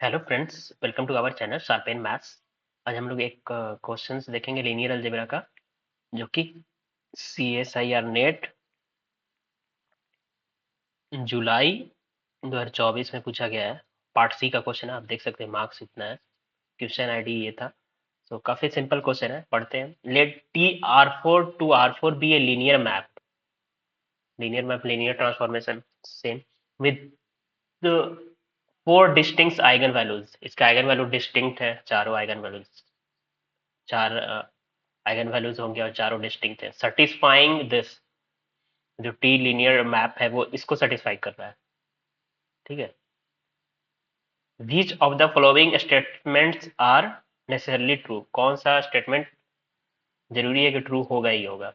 Hello friends, welcome to our channel sharpen maths. आज हम लोग एक क्वेश्चंस देखेंगे लीनियर अलजेब्रा का, जो कि CSIR नेट जुलाई 2024 में पूछा गया है। पार्ट सी का क्वेश्चन है, आप देख सकते हैं मार्क्स इतना है। क्वेश्चन आईडी ये था। सो काफी सिंपल क्वेश्चन है, पढ़ते हैं। Let T R4 to R4 be a linear map linear transformation same with four distinct eigen values. इसका आइगन वैल्यू डिस्टिंक्ट है, चारों आइगन वैल्यूज, चार आइगन वैल्यूज होंगे और चारों डिस्टिंक्ट है। सेटिस्फाइंग दिस, जो टी लीनियर मैप है वो इसको सेटिस्फाई कर रहा है। ठीक है। Which of the following statements are necessarily true? कौन सा स्टेटमेंट जरूरी है कि ट्रू होगा ही होगा?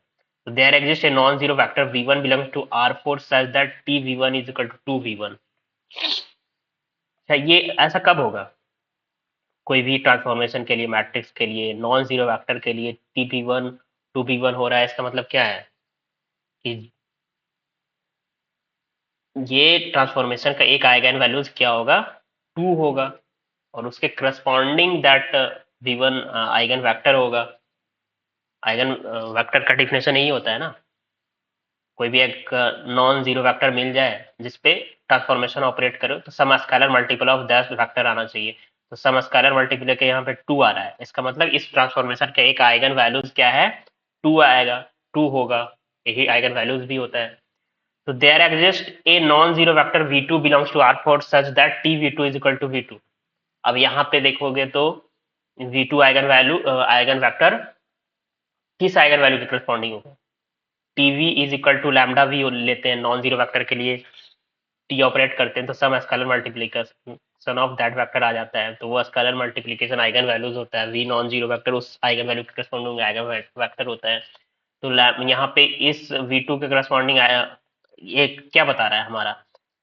तो there exist a non zero vector v1 belongs to R4 such that T v1 is equal to 2v1। अच्छा, ये ऐसा कब होगा? कोई भी ट्रांसफॉर्मेशन के लिए, मैट्रिक्स के लिए, नॉन जीरो वेक्टर के लिए T p1 2p1 हो रहा है, इसका मतलब क्या है कि ये ट्रांसफॉर्मेशन का एक आइगन वैल्यूज क्या होगा? 2 होगा। और उसके corresponding that v1 eigen vector होगा। आइगन वेक्टर का डिफिनेशन यही होता है ना, कोई भी एक नॉन जीरो वेक्टर मिल जाए जिसपे ट्रांसफॉर्मेशन ऑपरेट करे तो some scalar multiple of that vector आना चाहिए। तो सम स्केलर मल्टीपल के यहाँ पे 2 आ रहा है, इसका मतलब इस ट्रांसफॉर्मेशन का एक आइगन वैल्यूज क्या है? 2 आएगा, 2 होगा। यही आइगन वैल्यूज भी होता है। So there exists a non-zero vector v2 belongs to R4 such that t v2 is equal to v2। अब यहाँ पे देखोगे तो v2 eigen value eigen vector किस आइगन वैल्यू के करस्पॉन्डिंग होगा? tv is equal to lambda भी लेते हैं नॉन जीरो वेक्टर के लिए, t ऑपरेट करते हैं तो some scalar multiplication of that vector आ जाता है, तो वो स्केलर मल्टीप्लिकेशन आइगन वैल्यूज होता है। v नॉन जीरो वेक्टर उस आइगन वैल्यू के करस्पॉन्डिंग आइगन वेक्टर होता है। तो यहाँ पे इस v2 के करस्पॉन्डिंग ये क्या बता रहा है हमारा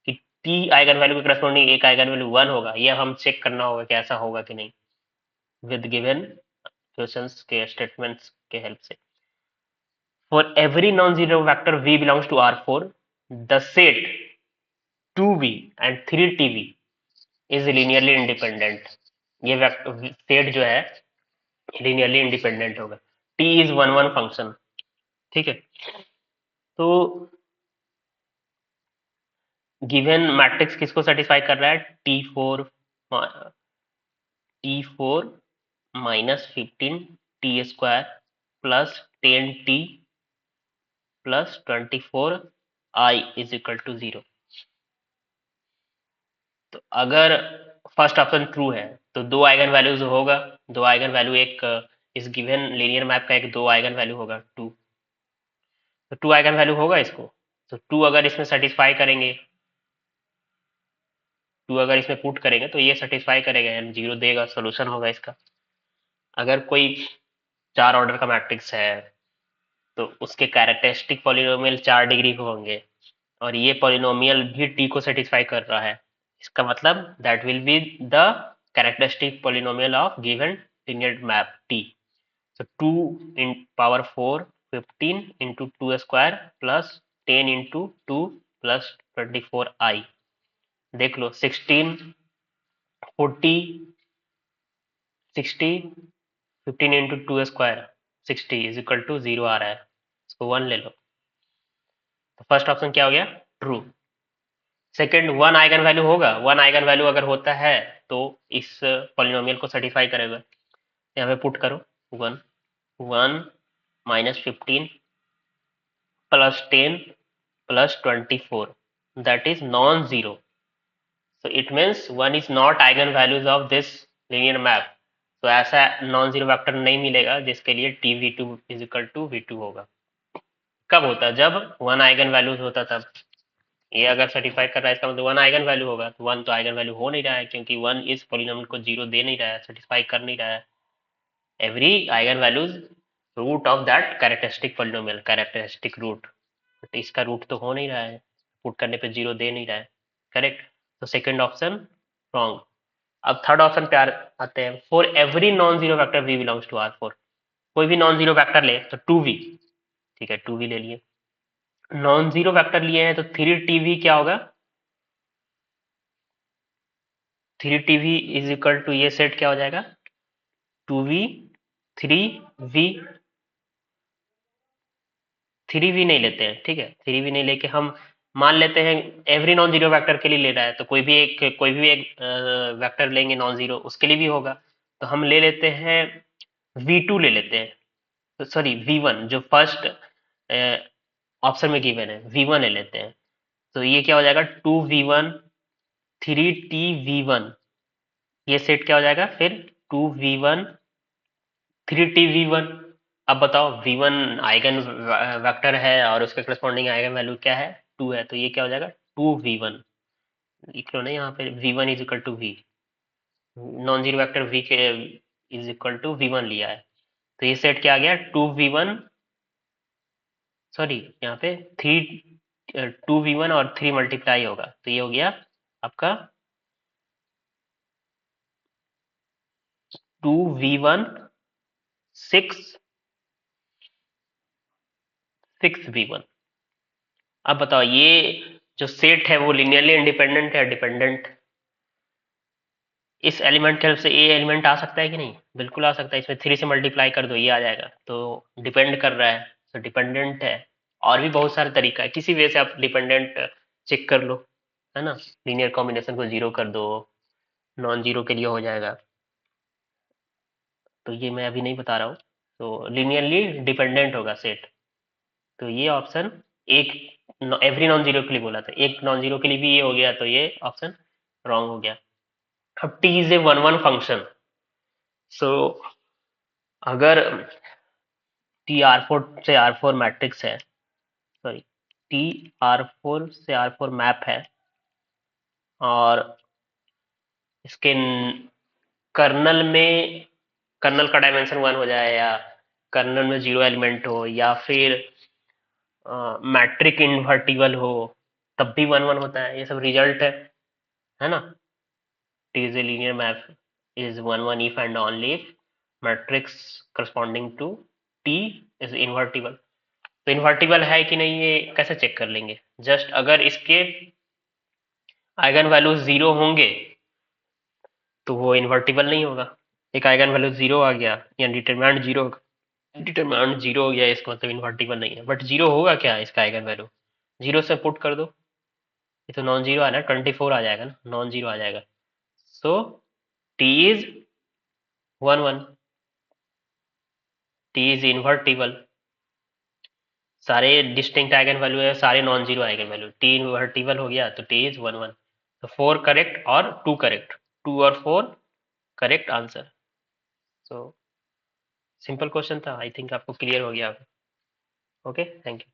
कि t आइगन वैल्यू के करस्पॉन्डिंग एक आइगन वैल्यू 1 होगा। ये हम चेक करना होगा कि ऐसा होगा कि नहीं, विद गिवन क्वेश्चंस के स्टेटमेंट्स के हेल्प से। For every non zero vector v belongs to R4, the set 2v and 3tv is linearly independent. ये सेट जो है लीनियरली इंडिपेंडेंट होगा। t is one one function. ठीक है। तो गिवन मैट्रिक्स किसको सेटिस्फाई कर रहा है? T4 -15 t² plus 10t plus 24 i is equal to 0। तो अगर फर्स्ट ऑप्शन ट्रू है तो दो आइगन वैल्यूज होगा। दो आइगन वैल्यू, एक इस गिवन लीनियर मैप का एक दो आइगन वैल्यू होगा 2। तो 2 आइगन वैल्यू होगा इसको। तो 2 अगर इसमें सेटिस्फाई करेंगे, 2 अगर इसमें पुट करेंगे तो ये सेटिस्फाई करेगा, यानी 0 देगा, सोल्यूशन होगा इसका। अगर कोई 4 ऑर्डर का मैट्रिक्स है तो उसके कैरेक्टरिस्टिक पॉलिनोमियल 4 डिग्री के होंगे, और ये पॉलिनोमियल भी टी को सेटिस्फाई कर रहा है। इसका मतलब that will be the characteristic polynomial of given linear map T. So 2 in power 4 15 into 2² plus 10 into 2 plus 24i। देख लो 16 40 60 15 इंटू 2² 60 इज इक्वल टू 0 आ रहा है, इसको 1 ले लो। तो फर्स्ट ऑप्शन क्या हो गया? True. Second, one eigen value होगा। वन आइगन वैल्यू अगर होता है तो इस पॉलिनोमियल को सेटिस्फाई करेगा। यहाँ पे पुट करो 1 1 -15 plus 10 plus 24, that is non zero. So it means 1 is not eigen values of this linear map. तो ऐसा नॉन जीरो वेक्टर नहीं मिलेगा जिसके लिए T v two is equal to v2 होगा। कब होता है? जब वन आइगन वैल्यूज होता तब। ये अगर सर्टिफाई कर रहा है इसका मतलब वन आइगन वैल्यू होगा। तो वन तो आइगन वैल्यू हो नहीं रहा है, क्योंकि वन इस पॉलिनोमियल को 0 दे नहीं रहा है, सेटिस्फाई कर नहीं रहा है। Every eigen values root of that characteristic polynomial, characteristic root, but इसका रूट तो हो नहीं रहा है, पुट करने पे 0 दे नहीं रहा है। करेक्ट। तो सेकंड ऑप्शन रॉन्ग। अब थर्ड ऑप्शन पे आते हैं। For every non zero vector v belongs to R4। कोई भी नॉन जीरो वेक्टर ले तो 2v। ठीक है, 2v ले लिए। नॉन जीरो वेक्टर लिए हैं तो 3tv क्या होगा? 3tv इज इक्वल टू, ये सेट क्या हो जाएगा, 2v 3v, 3v नहीं लेते हैं, ठीक है, 3v नहीं लेके हम मान लेते हैं एवरी नॉन जीरो वेक्टर के लिए ले रहा है, तो कोई भी एक वेक्टर लेंगे नॉन जीरो, उसके लिए भी होगा, तो हम ले लेते हैं v2 ले लेते हैं, तो सॉरी v1 जो फर्स्ट ऑप्शन में गिवन है, v1 ले लेते हैं, तो ये क्या हो जाएगा, 2v1 3tv1, ये सेट क्या हो जाएगा फिर, 2v1 3tv1। अब बताओ v1 आइगन वेक्टर है और उसके करस्पॉन्डिंग आइगन वैल्यू क्या है, 2 है, तो ये क्या हो जाएगा 2v1, लिख लो ना यहाँ पे v1 is equal to v, non zero vector v के इज इक्वल टू v1 लिया है, तो ये सेट क्या आ गया, 2v1, सॉरी यहाँ पे 2v1 और 3 मल्टीप्लाई होगा, तो ये हो गया आपका 2v1 6v1। अब बताओ ये जो सेट है वो लिनियरली इंडिपेंडेंट है डिपेंडेंट, इस एलिमेंट के हेल्प से ए एलिमेंट आ सकता है कि नहीं, बिल्कुल आ सकता है, इसमें 3 से मल्टीप्लाई कर दो ये आ जाएगा, तो डिपेंड कर रहा है, तो डिपेंडेंट है। और भी बहुत सारे तरीका है, किसी वे से आप डिपेंडेंट चेक कर लो, है ना, लीनियर कॉम्बिनेशन को जीरो कर दो, नॉन जीरो के लिए हो जाएगा, तो ये मैं अभी नहीं बता रहा हूँ, तो लीनियरली डिपेंडेंट होगा सेट, तो ये ऑप्शन एक एवरी नॉन जीरो के लिए बोला था, एक नॉन जीरो के लिए भी ये हो गया, तो ये ऑप्शन रॉन्ग हो गया। अब T is a one one function, so अगर टी आर फोर से आर फोर मैट्रिक्स है, सॉरी टी आर फोर से आर फोर मैप है, और इसके कर्नल में, कर्नल का डायमेंशन वन हो जाए, या कर्नल में जीरो एलिमेंट हो, या फिर मैट्रिक इन्वर्टिबल हो, तब भी वन वन होता है, ये सब रिजल्ट है ना, T is a linear map is one one if and only if matrix corresponding to T is invertible, तो इन्वर्टिबल है कि नहीं ये कैसे चेक कर लेंगे, जस्ट अगर इसके आइगन वैल्यू जीरो होंगे तो वो इन्वर्टिबल नहीं होगा, एक आइगन वैल्यू जीरो आ गया या डिटरमिनेंट जीरो, डिटरमिनेंट जीरो हो गया, इसका मतलब इन्वर्टिबल नहीं है, बट जीरो होगा क्या इसका आइगन वैल्यू, जीरो से पुट कर दो, ये तो नॉन जीरो आ रहा है, 24 आ जाएगा ना, नॉन जीरो आ जाएगा, so T is one one, T is invertible, सारे डिस्टिंक्ट आइगन वैल्यू है, सारे non zero eigenvalue, T invertible हो गया तो टी इज वन वन, तो 4 करेक्ट और 2 करेक्ट, 2 और 4 correct answer, so simple question था, आई थिंक आपको क्लियर हो गया, ओके थैंक यू।